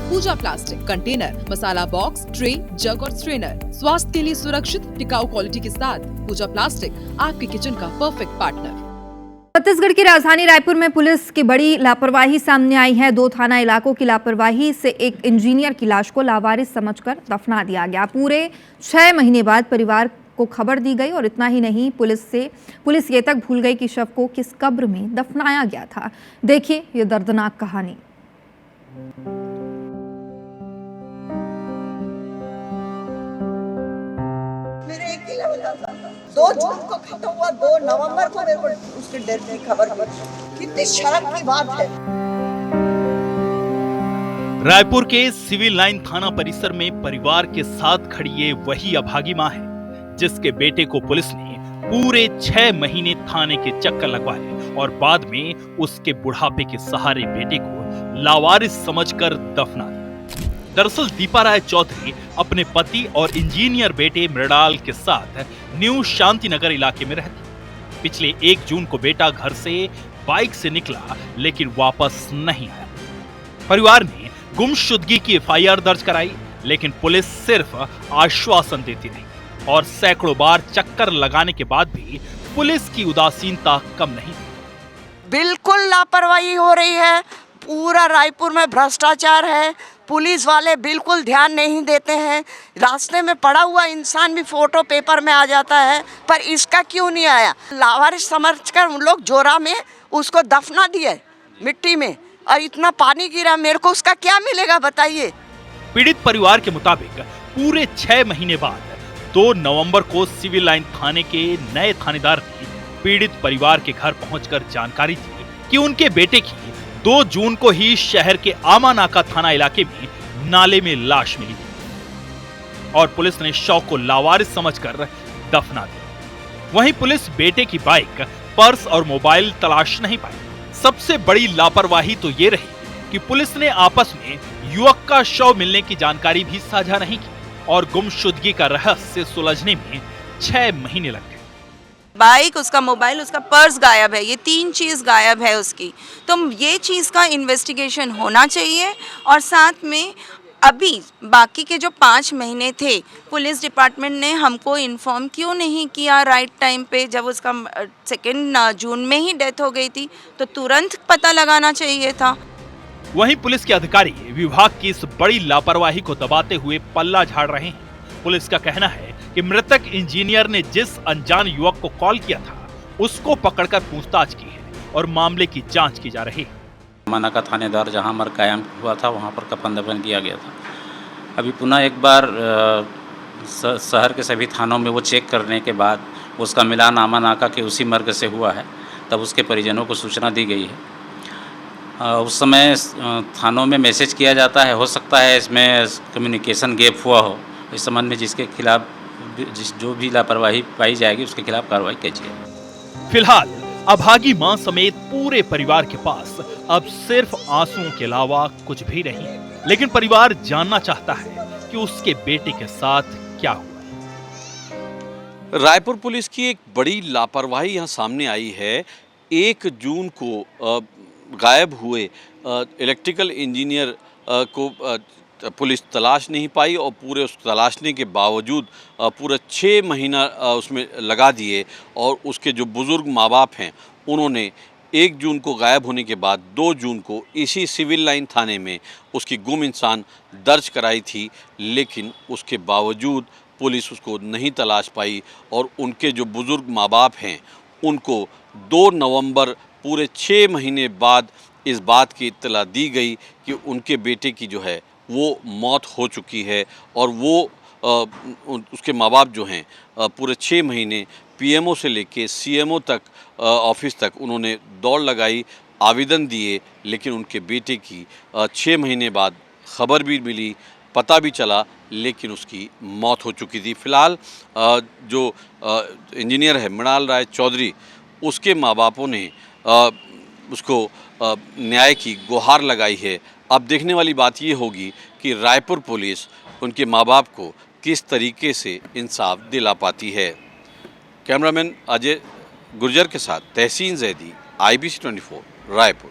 पूजा plastic container, मसाला box, tray, जग और strainer. स्वास्थ्य के लिए सुरक्षित टिकाऊ क्वालिटी के साथ पूजा प्लास्टिक आपके किचन का परफेक्ट पार्टनर। छत्तीसगढ़ की राजधानी रायपुर में पुलिस की बड़ी लापरवाही सामने आई है। 2 थाना इलाकों की लापरवाही से एक इंजीनियर की लाश को लावारिस समझकर दफना दिया गया। पूरे 6 महीने बाद परिवार को खबर दी गई और इतना ही नहीं, पुलिस ये तक भूल गई कि शव को किस कब्र में दफनाया गया था। देखिए ये दर्दनाक कहानी। मेरे एक ही लड़का था, 2 जून को खत्म हुआ, 2 नवंबर को मेरे को उसके डेथ की खबर मिली। कितनी शर्म की बात है। रायपुर के सिविल लाइन थाना परिसर में परिवार के साथ खड़ी ये वही अभागी मां है जिसके बेटे को पुलिस ने पूरे 6 महीने थाने के चक्कर लगवाए और बाद में उसके बुढ़ापे के सहारे बेटे को लावारिस समझकर दफना दिया। दरअसल दीपा राय चौधरी अपने पति और इंजीनियर बेटे मृणाल के साथ न्यू शांति नगर इलाके में रहती। पिछले 1 जून को बेटा घर से बाइक से निकला लेकिन वापस नहीं आया। परिवार ने गुमशुदगी की एफआईआर दर्ज कराई लेकिन पुलिस सिर्फ आश्वासन देती रही और सैकड़ों बार चक्कर लगाने के बाद भी पुलिस की उदासीनता कम नहीं। बिल्कुल लापरवाही हो रही है। पूरा रायपुर में भ्रष्टाचार है। पुलिस वाले बिल्कुल ध्यान नहीं देते हैं। रास्ते में पड़ा हुआ इंसान भी फोटो पेपर में आ जाता है, पर इसका क्यों नहीं आया? लावारिस समझकर उन लोग जोरा में उसको दफना दिए मिट्टी में, और इतना पानी गिरा, मेरे को उसका क्या मिलेगा बताइए? पीड़ित परिवार के मुताबिक पूरे 6 महीने बाद 2 नवंबर को सिविल लाइन थाने के नए थानेदार ने पीड़ित परिवार के घर पहुंचकर जानकारी दी कि उनके बेटे की 2 जून को ही शहर के आमानाका थाना इलाके में नाले में लाश मिली थी और पुलिस ने शव को लावारिस समझकर दफना दिया। वहीं पुलिस बेटे की बाइक, पर्स और मोबाइल तलाश नहीं पाई। सबसे बड़ी लापरवाही तो ये रही कि पुलिस ने आपस में युवक का शव मिलने की जानकारी भी साझा नहीं की और गुमशुदगी का रहस्य सुलझने में 6 महीने लग गए। बाइक, उसका मोबाइल, उसका पर्स गायब है। ये 3 चीज़ गायब है उसकी। तो ये चीज़ का इन्वेस्टिगेशन होना चाहिए और साथ में अभी बाकी के जो 5 महीने थे, पुलिस डिपार्टमेंट ने हमको इन्फॉर्म क्यों नहीं किया राइट टाइम पे? जब उसका 2 जून में ही डेथ हो गई थी तो तुरंत पता लगाना चाहिए था। वहीं पुलिस के अधिकारी विभाग की इस बड़ी लापरवाही को दबाते हुए पल्ला झाड़ रहे हैं। पुलिस का कहना है कि मृतक इंजीनियर ने जिस अनजान युवक को कॉल किया था उसको पकड़कर पूछताछ की है और मामले की जांच की जा रही है। आमानाका थानेदार जहां मर कायम हुआ था वहां पर कफन दफन किया गया था। अभी पुनः एक बार शहर के सभी थानों में वो चेक करने के बाद उसका मिलान आमानाका के उसी मर्ग से हुआ है। तब उसके परिजनों को सूचना दी गई है। उस समय थानों में मैसेज किया जाता है, हो सकता है इसमें कम्युनिकेशन गैप हुआ हो। इस संबंध में जिसके खिलाफ जो भी लापरवाही पाई जाएगी उसके खिलाफ कार्रवाई की जाएगी। फिलहाल अभागी मां समेत पूरे परिवार के पास अब सिर्फ आंसुओं के अलावा कुछ भी नहीं है, लेकिन परिवार जानना चाहता है कि उसके बेटे के साथ क्या हुआ। रायपुर पुलिस की एक बड़ी लापरवाही यहाँ सामने आई है। 1 जून को गायब हुए इलेक्ट्रिकल इंजीनियर को पुलिस तलाश नहीं पाई और पूरे उस तलाशने के बावजूद पूरा 6 महीना उसमें लगा दिए और उसके जो बुज़ुर्ग माँ बाप हैं उन्होंने 1 जून को गायब होने के बाद 2 जून को इसी सिविल लाइन थाने में उसकी गुम इंसान दर्ज कराई थी, लेकिन उसके बावजूद पुलिस उसको नहीं तलाश पाई और उनके जो बुज़ुर्ग माँ बाप हैं उनको 2 नवंबर पूरे 6 महीने बाद इस बात की इत्तला दी गई कि उनके बेटे की जो है वो मौत हो चुकी है और वो उसके माँ बाप जो हैं पूरे 6 महीने पीएमओ से लेके सीएमओ तक ऑफिस तक उन्होंने दौड़ लगाई, आवेदन दिए, लेकिन उनके बेटे की 6 महीने बाद खबर भी मिली, पता भी चला, लेकिन उसकी मौत हो चुकी थी। फिलहाल जो इंजीनियर है मृणाल राय चौधरी, उसके माँ बापों ने उसको न्याय की गुहार लगाई है। अब देखने वाली बात ये होगी कि रायपुर पुलिस उनके माँ बाप को किस तरीके से इंसाफ दिला पाती है। कैमरामैन अजय गुर्जर के साथ तहसीन जैदी, IBC 24 रायपुर।